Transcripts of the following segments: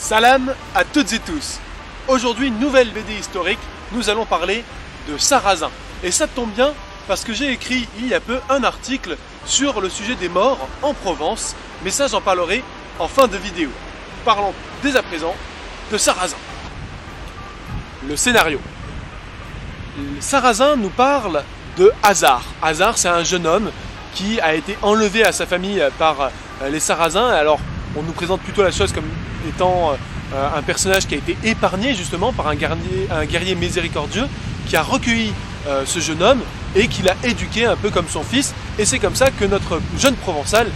Salam à toutes et tous. Aujourd'hui, nouvelle BD historique, nous allons parler de Sarrazin. Et ça tombe bien parce que j'ai écrit il y a peu un article sur le sujet des morts en Provence, mais ça j'en parlerai en fin de vidéo. Parlons dès à présent de Sarrazin. Le scénario. Sarrazin nous parle de Hasard. Hasard, c'est un jeune homme qui a été enlevé à sa famille par les Sarrasins. Alors, on nous présente plutôt la chose comme étant un personnage qui a été épargné justement par un guerrier miséricordieux qui a recueilli ce jeune homme et qui l'a éduqué un peu comme son fils. Et c'est comme ça que notre jeune Provençal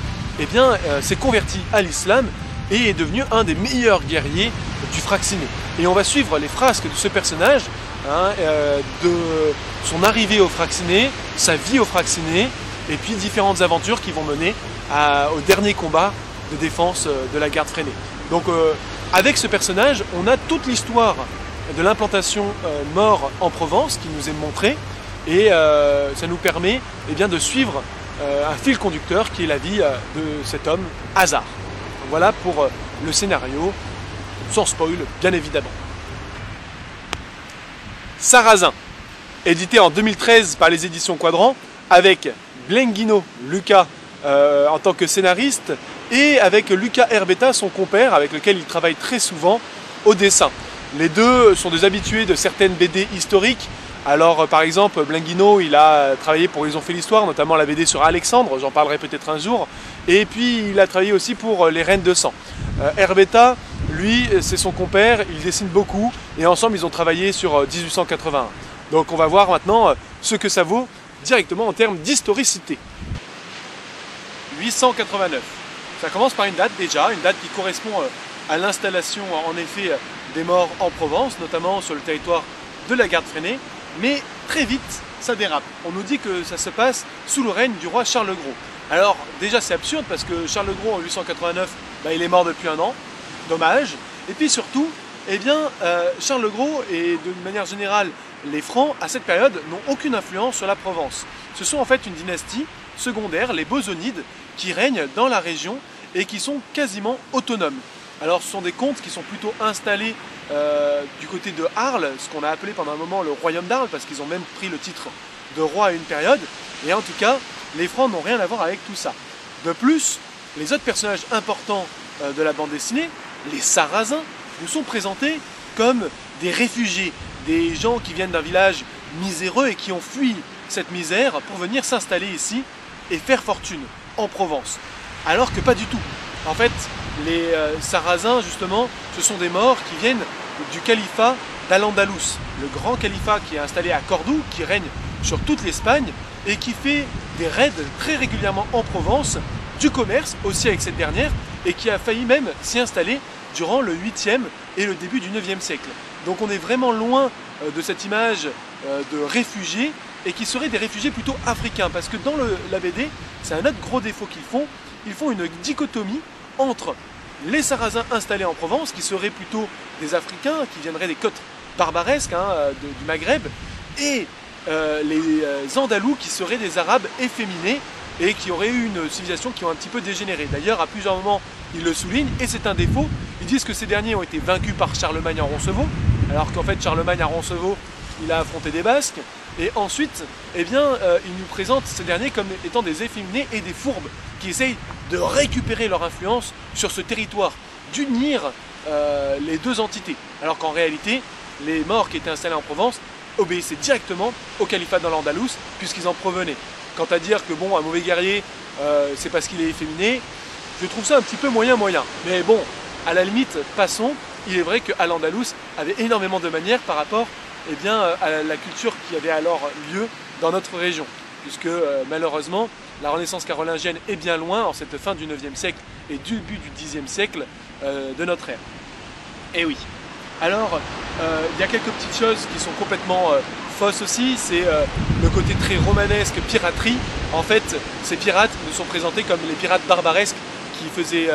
s'est converti à l'islam et est devenu un des meilleurs guerriers du Fraxiné. Et on va suivre les frasques de ce personnage, de son arrivée au Fraxiné, sa vie au Fraxiné, et puis différentes aventures qui vont mener au dernier combat de défense de la garde freinée. Donc avec ce personnage, on a toute l'histoire de l'implantation mort en Provence qui nous est montrée, et ça nous permet de suivre un fil conducteur qui est la vie de cet homme, Hasard. Voilà pour le scénario, sans spoil bien évidemment. Sarrazin, édité en 2013 par les éditions Quadrant, avec Glenguino Lucas en tant que scénariste et avec Lucas Herbetta, son compère, avec lequel il travaille très souvent au dessin. Les deux sont des habitués de certaines BD historiques. Alors par exemple, Glenguino, il a travaillé pour Ils ont fait l'histoire, notamment la BD sur Alexandre, j'en parlerai peut-être un jour. Et puis il a travaillé aussi pour Les Reines de Sang. Herbetta, lui, c'est son compère, il dessine beaucoup et ensemble ils ont travaillé sur 1881. Donc on va voir maintenant ce que ça vaut directement en termes d'historicité. 889. Ça commence par une date déjà, une date qui correspond à l'installation en effet des morts en Provence, notamment sur le territoire de la garde freinée, mais très vite ça dérape. On nous dit que ça se passe sous le règne du roi Charles le Gros. Alors déjà c'est absurde parce que Charles le Gros en 889, il est mort depuis un an, dommage. Et puis surtout, Charles le Gros et d'une manière générale les Francs à cette période n'ont aucune influence sur la Provence. Ce sont en fait une dynastie secondaire, les Bosonides, qui règnent dans la région et qui sont quasiment autonomes. Alors ce sont des comtes qui sont plutôt installés du côté de Arles, ce qu'on a appelé pendant un moment le royaume d'Arles, parce qu'ils ont même pris le titre de roi à une période. Et en tout cas, les Francs n'ont rien à voir avec tout ça. De plus, les autres personnages importants de la bande dessinée, les Sarrasins, nous sont présentés comme des réfugiés, des gens qui viennent d'un village miséreux et qui ont fui cette misère pour venir s'installer ici et faire fortune en Provence. Alors que pas du tout. En fait, les Sarrasins, justement, ce sont des morts qui viennent du califat d'Al-Andalus, le grand califat qui est installé à Cordoue, qui règne sur toute l'Espagne et qui fait des raids très régulièrement en Provence, du commerce aussi avec cette dernière, et qui a failli même s'y installer durant le 8e et le début du 9e siècle. Donc on est vraiment loin de cette image de réfugiés, et qui seraient des réfugiés plutôt africains, parce que dans la BD, c'est un autre gros défaut qu'ils font une dichotomie entre les Sarrasins installés en Provence, qui seraient plutôt des Africains, qui viendraient des côtes barbaresques du Maghreb, et les Andalous, qui seraient des Arabes efféminés, et qui auraient eu une civilisation qui ont un petit peu dégénéré. D'ailleurs, à plusieurs moments, ils le soulignent, et c'est un défaut. Ils disent que ces derniers ont été vaincus par Charlemagne à Roncevaux, alors qu'en fait, Charlemagne à Roncevaux, il a affronté des Basques, et ensuite, il nous présente ces derniers comme étant des efféminés et des fourbes, qui essayent de récupérer leur influence sur ce territoire, d'unir les deux entités, alors qu'en réalité, les morts qui étaient installés en Provence obéissaient directement au califat d'Al-Andalus, puisqu'ils en provenaient. Quant à dire que un mauvais guerrier, c'est parce qu'il est efféminé, je trouve ça un petit peu moyen. Mais bon, à la limite, passons. Il est vrai qu'Al-Andalus avait énormément de manières par rapport à la culture qui avait alors lieu dans notre région. Puisque malheureusement, la Renaissance carolingienne est bien loin, en cette fin du 9e siècle et début du 10e siècle de notre ère. Et oui. Alors, il y a quelques petites choses qui sont complètement fausses aussi, c'est le côté très romanesque, piraterie. En fait, ces pirates nous sont présentés comme les pirates barbaresques qui faisaient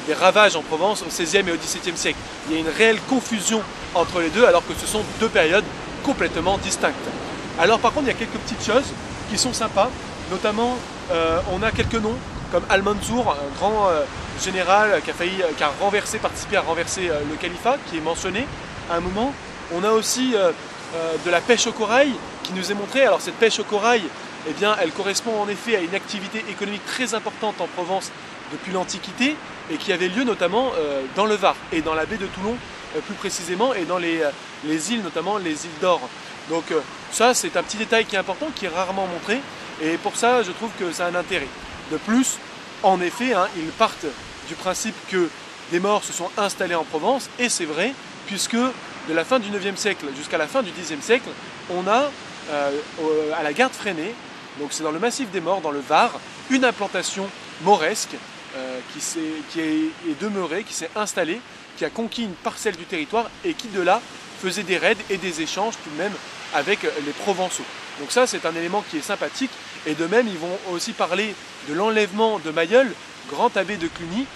des ravages en Provence au XVIe et au XVIIe siècle. Il y a une réelle confusion entre les deux, alors que ce sont deux périodes complètement distinctes. Alors par contre, il y a quelques petites choses qui sont sympas, notamment on a quelques noms, comme Al-Mansour, un grand général qui a participé à renverser le califat, qui est mentionné à un moment. On a aussi de la pêche au corail qui nous est montrée. Alors cette pêche au corail, eh bien, elle correspond en effet à une activité économique très importante en Provence depuis l'Antiquité et qui avait lieu notamment dans le Var et dans la baie de Toulon plus précisément et dans les îles, notamment les îles d'Or. Donc ça, c'est un petit détail qui est important, qui est rarement montré et pour ça, je trouve que ça a un intérêt. De plus, en effet, hein, ils partent du principe que des morts se sont installés en Provence et c'est vrai puisque de la fin du 9e siècle jusqu'à la fin du 10e siècle, on a à la Garde Freinet, donc c'est dans le massif des Morts, dans le Var, une implantation mauresque qui est demeurée, qui s'est installée, qui a conquis une parcelle du territoire et qui de là faisait des raids et des échanges tout de même avec les Provençaux. Donc ça, c'est un élément qui est sympathique. Et de même, ils vont aussi parler de l'enlèvement de Mailleul, grand abbé de Cluny.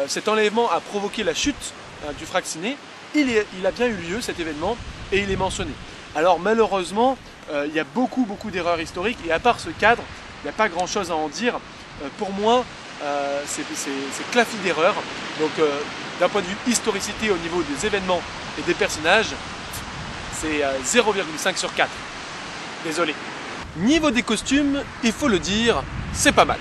Cet enlèvement a provoqué la chute du Fraixinet. Il a bien eu lieu, cet événement, et il est mentionné. Alors malheureusement, il y a beaucoup d'erreurs historiques, et à part ce cadre, il n'y a pas grand-chose à en dire. Pour moi, c'est clafoutis d'erreurs. Donc d'un point de vue historicité au niveau des événements et des personnages, c'est 0,5 sur 4. Désolé. Niveau des costumes, il faut le dire, c'est pas mal.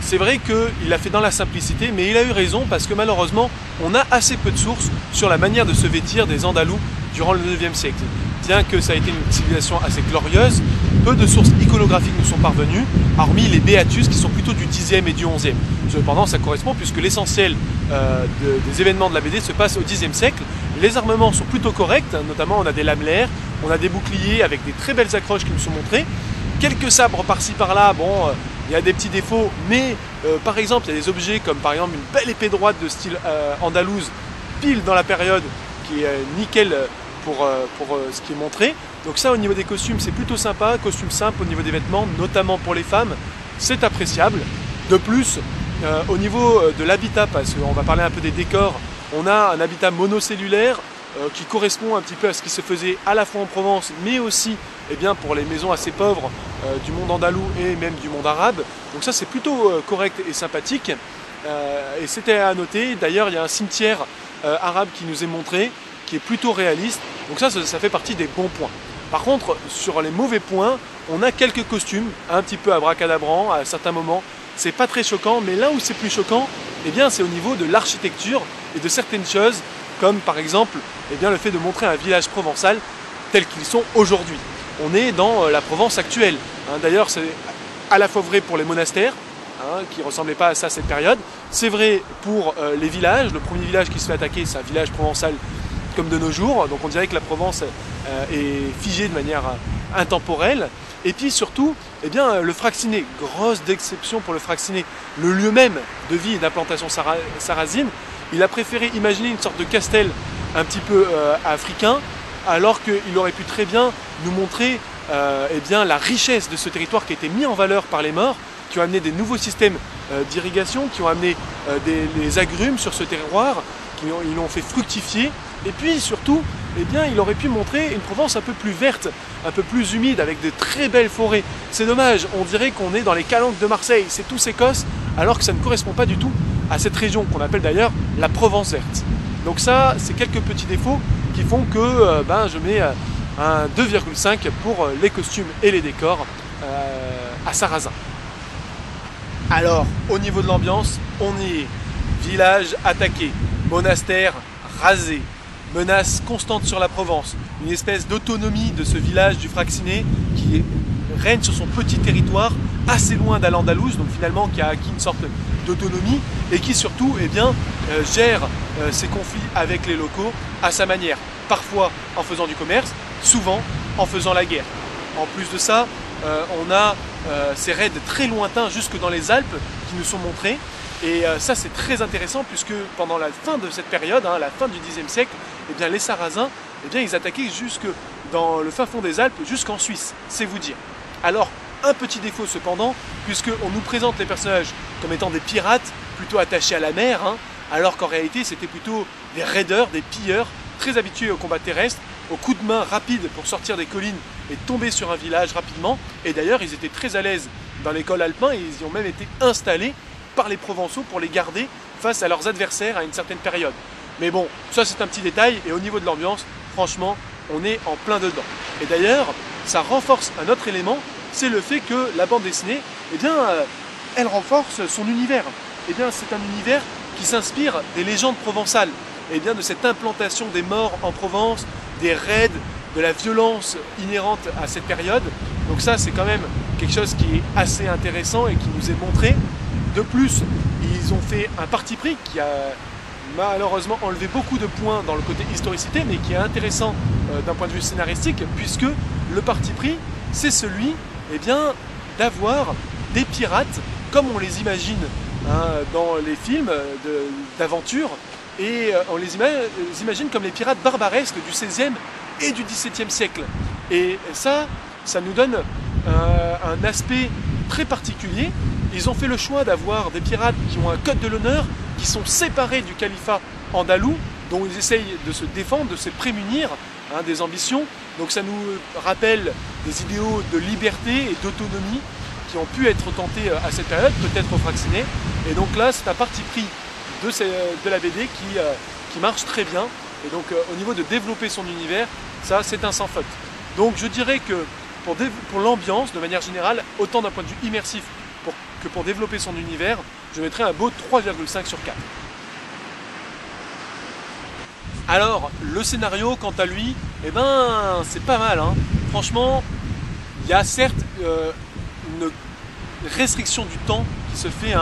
C'est vrai qu'il l'a fait dans la simplicité, mais il a eu raison parce que malheureusement, on a assez peu de sources sur la manière de se vêtir des Andalous durant le 9e siècle. Bien que ça a été une civilisation assez glorieuse, peu de sources iconographiques nous sont parvenues, hormis les Beatus qui sont plutôt du 10e et du 11e. Cependant, ça correspond puisque l'essentiel des événements de la BD se passe au 10e siècle. Les armements sont plutôt corrects, notamment on a des lamelaires, on a des boucliers avec des très belles accroches qui nous sont montrées. Quelques sabres par-ci par-là, bon, il y a des petits défauts, mais par exemple, il y a des objets comme par exemple une belle épée droite de style andalouse, pile dans la période, qui est nickel pour ce qui est montré. Donc ça, au niveau des costumes, c'est plutôt sympa, costume simple au niveau des vêtements, notamment pour les femmes, c'est appréciable. De plus, au niveau de l'habitat, parce qu'on va parler un peu des décors, on a un habitat monocellulaire qui correspond un petit peu à ce qui se faisait à la fois en Provence, mais aussi eh bien, pour les maisons assez pauvres du monde andalou et même du monde arabe. Donc ça, c'est plutôt correct et sympathique. Et c'était à noter, d'ailleurs, il y a un cimetière arabe qui nous est montré, qui est plutôt réaliste. Donc ça fait partie des bons points. Par contre, sur les mauvais points, on a quelques costumes, un petit peu abracadabrants à certains moments. C'est pas très choquant, mais là où c'est plus choquant, eh bien, c'est au niveau de l'architecture et de certaines choses, comme par exemple eh bien, le fait de montrer un village provençal tel qu'ils sont aujourd'hui. On est dans la Provence actuelle. D'ailleurs, c'est à la fois vrai pour les monastères, qui ne ressemblaient pas à ça à cette période. C'est vrai pour les villages. Le premier village qui se fait attaquer, c'est un village provençal comme de nos jours. Donc on dirait que la Provence est figée de manière intemporelle. Et puis surtout, eh bien, le Fraixinet, grosse déception pour le Fraixinet, le lieu même de vie et d'implantation sarrasine, il a préféré imaginer une sorte de castel un petit peu africain, alors qu'il aurait pu très bien nous montrer eh bien, la richesse de ce territoire qui a été mis en valeur par les morts, qui ont amené des nouveaux systèmes d'irrigation, qui ont amené des agrumes sur ce terroir, ils l'ont fait fructifier. Et puis surtout, eh bien, il aurait pu montrer une Provence un peu plus verte, un peu plus humide, avec de très belles forêts. C'est dommage, on dirait qu'on est dans les calanques de Marseille, c'est tous Écosse, alors que ça ne correspond pas du tout à cette région qu'on appelle d'ailleurs la Provence verte. Donc ça, c'est quelques petits défauts qui font que je mets un 2,5 pour les costumes et les décors à Sarrazin. Alors, au niveau de l'ambiance, on y est. Village attaqué, monastère rasé, menace constante sur la Provence, une espèce d'autonomie de ce village du Fraixinet qui règne sur son petit territoire, assez loin d'Al-Andalouse, donc finalement qui a acquis une sorte d'autonomie et qui surtout eh bien, gère ses conflits avec les locaux à sa manière, parfois en faisant du commerce, souvent en faisant la guerre. En plus de ça, on a ces raids très lointains jusque dans les Alpes qui nous sont montrés. Et ça c'est très intéressant puisque pendant la fin de cette période, la fin du Xe siècle, eh bien, les Sarrasins, eh bien, ils attaquaient jusque dans le fin fond des Alpes, jusqu'en Suisse, c'est vous dire. Alors, un petit défaut cependant, puisqu'on nous présente les personnages comme étant des pirates, plutôt attachés à la mer, alors qu'en réalité c'était plutôt des raideurs, des pilleurs, très habitués au combat terrestre, au coup de main rapide pour sortir des collines et tomber sur un village rapidement. Et d'ailleurs, ils étaient très à l'aise dans les cols alpins et ils y ont même été installés par les Provençaux pour les garder face à leurs adversaires à une certaine période. Mais bon, ça c'est un petit détail, et au niveau de l'ambiance, franchement, on est en plein dedans. Et d'ailleurs, ça renforce un autre élément, c'est le fait que la bande dessinée, eh bien, elle renforce son univers. Eh bien, c'est un univers qui s'inspire des légendes provençales, eh bien, de cette implantation des morts en Provence, des raids, de la violence inhérente à cette période. Donc ça, c'est quand même quelque chose qui est assez intéressant et qui nous est montré. De plus, ils ont fait un parti pris qui a malheureusement enlevé beaucoup de points dans le côté historicité, mais qui est intéressant d'un point de vue scénaristique, puisque le parti pris, c'est celui d'avoir des pirates comme on les imagine dans les films d'aventure, et on les imagine comme les pirates barbaresques du XVIe et du XVIIe siècle. Et ça nous donne un aspect très particulier. Ils ont fait le choix d'avoir des pirates qui ont un code de l'honneur, qui sont séparés du califat andalou, dont ils essayent de se défendre, de se prémunir des ambitions. Donc ça nous rappelle des idéaux de liberté et d'autonomie qui ont pu être tentés à cette période, peut-être au Fractionné. Et donc là, c'est un parti pris de la BD qui marche très bien. Et donc au niveau de développer son univers, ça c'est un sans faute. Donc je dirais que pour l'ambiance, de manière générale, autant d'un point de vue immersif que pour développer son univers, je mettrais un beau 3,5 sur 4. Alors, le scénario, quant à lui, eh ben, c'est pas mal. Franchement, il y a certes une restriction du temps qui se fait.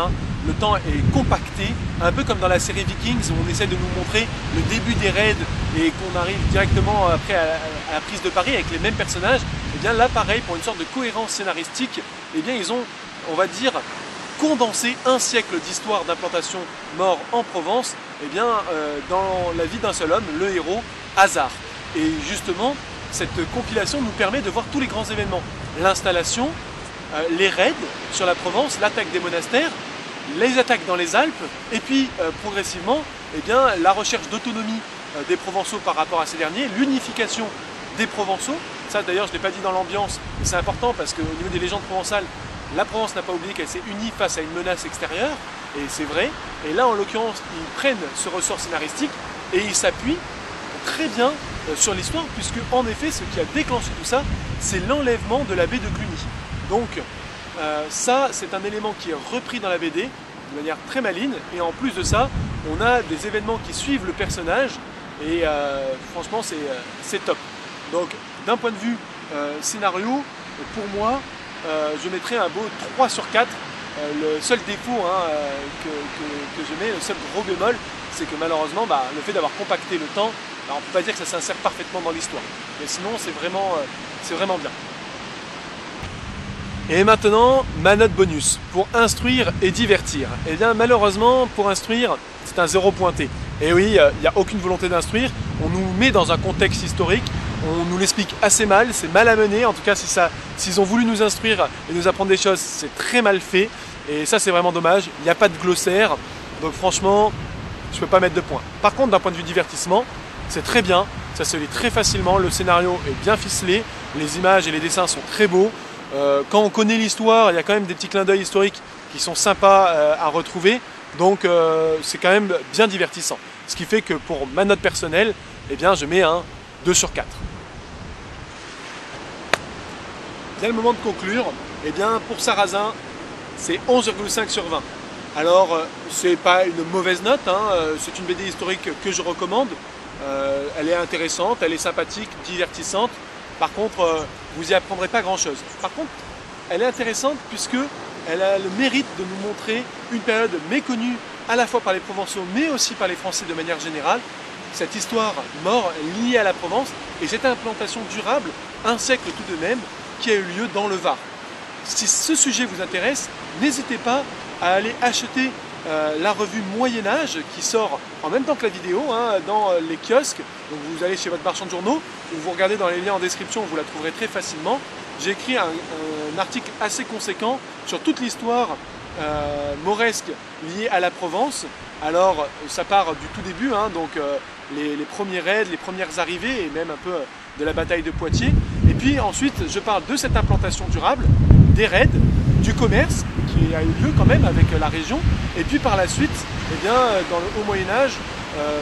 Le temps est compacté, un peu comme dans la série Vikings, où on essaie de nous montrer le début des raids et qu'on arrive directement après à la prise de Paris avec les mêmes personnages. Et bien là, pareil, pour une sorte de cohérence scénaristique, eh bien, ils ont, on va dire, condensé un siècle d'histoire d'implantation mort en Provence, eh bien, dans la vie d'un seul homme, le héros Hasard. Et justement, cette compilation nous permet de voir tous les grands événements. L'installation, les raids sur la Provence, l'attaque des monastères, les attaques dans les Alpes, et puis progressivement, eh bien, la recherche d'autonomie des Provençaux par rapport à ces derniers, l'unification des Provençaux. Ça d'ailleurs, je ne l'ai pas dit dans l'ambiance, mais c'est important parce qu'au niveau des légendes provençales, la Provence n'a pas oublié qu'elle s'est unie face à une menace extérieure, et c'est vrai. Et là, en l'occurrence, ils prennent ce ressort scénaristique et ils s'appuient très bien sur l'histoire, puisque en effet, ce qui a déclenché tout ça, c'est l'enlèvement de l'abbé de Cluny. Donc, ça, c'est un élément qui est repris dans la BD de manière très maligne, et en plus de ça, on a des événements qui suivent le personnage, et franchement, c'est top. Donc, d'un point de vue scénario, pour moi, je mettrais un beau 3 sur 4. Le seul défaut que je mets, le seul gros bémol, c'est que malheureusement, le fait d'avoir compacté le temps, on ne peut pas dire que ça s'insère parfaitement dans l'histoire. Mais sinon, c'est vraiment bien. Et maintenant, ma note bonus, pour instruire et divertir. Et bien malheureusement, pour instruire, c'est un 0 pointé. Et oui, il n'y a aucune volonté d'instruire, on nous met dans un contexte historique, on nous l'explique assez mal, c'est mal amené, en tout cas s'ils ont voulu nous instruire et nous apprendre des choses, c'est très mal fait. Et ça c'est vraiment dommage, il n'y a pas de glossaire, donc franchement, je ne peux pas mettre de points. Par contre, d'un point de vue divertissement, c'est très bien, ça se lit très facilement, le scénario est bien ficelé, les images et les dessins sont très beaux. Quand on connaît l'histoire, il y a quand même des petits clins d'œil historiques qui sont sympas à retrouver, donc c'est quand même bien divertissant. Ce qui fait que pour ma note personnelle, eh bien, je mets un 2 sur 4. Bien le moment de conclure, eh bien, pour Sarrazin, c'est 11,5 sur 20. Alors, c'est pas une mauvaise note, c'est une BD historique que je recommande. Elle est intéressante, elle est sympathique, divertissante. Par contre, vous n'y apprendrez pas grand-chose. Par contre, elle est intéressante puisque elle a le mérite de nous montrer une période méconnue à la fois par les Provençaux mais aussi par les Français de manière générale. Cette histoire mort liée à la Provence et cette implantation durable, un siècle tout de même, qui a eu lieu dans le Var. Si ce sujet vous intéresse, n'hésitez pas à aller acheter la revue Moyen-Âge qui sort en même temps que la vidéo dans les kiosques. Donc vous allez chez votre marchand de journaux ou vous regardez dans les liens en description, vous la trouverez très facilement. J'ai écrit un article assez conséquent sur toute l'histoire mauresque liée à la Provence. Alors ça part du tout début, donc les premiers raids, les premières arrivées et même un peu de la bataille de Poitiers. Et puis ensuite je parle de cette implantation durable, des raids, du commerce qui a eu lieu quand même avec la région, et puis par la suite, eh bien, dans le haut Moyen-Âge,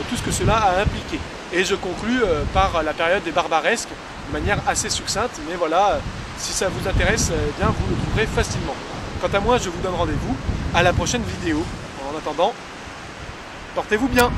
tout ce que cela a impliqué. Et je conclus par la période des Barbaresques, de manière assez succincte, mais voilà, si ça vous intéresse, eh bien, vous le trouverez facilement. Quant à moi, je vous donne rendez-vous à la prochaine vidéo. En attendant, portez-vous bien!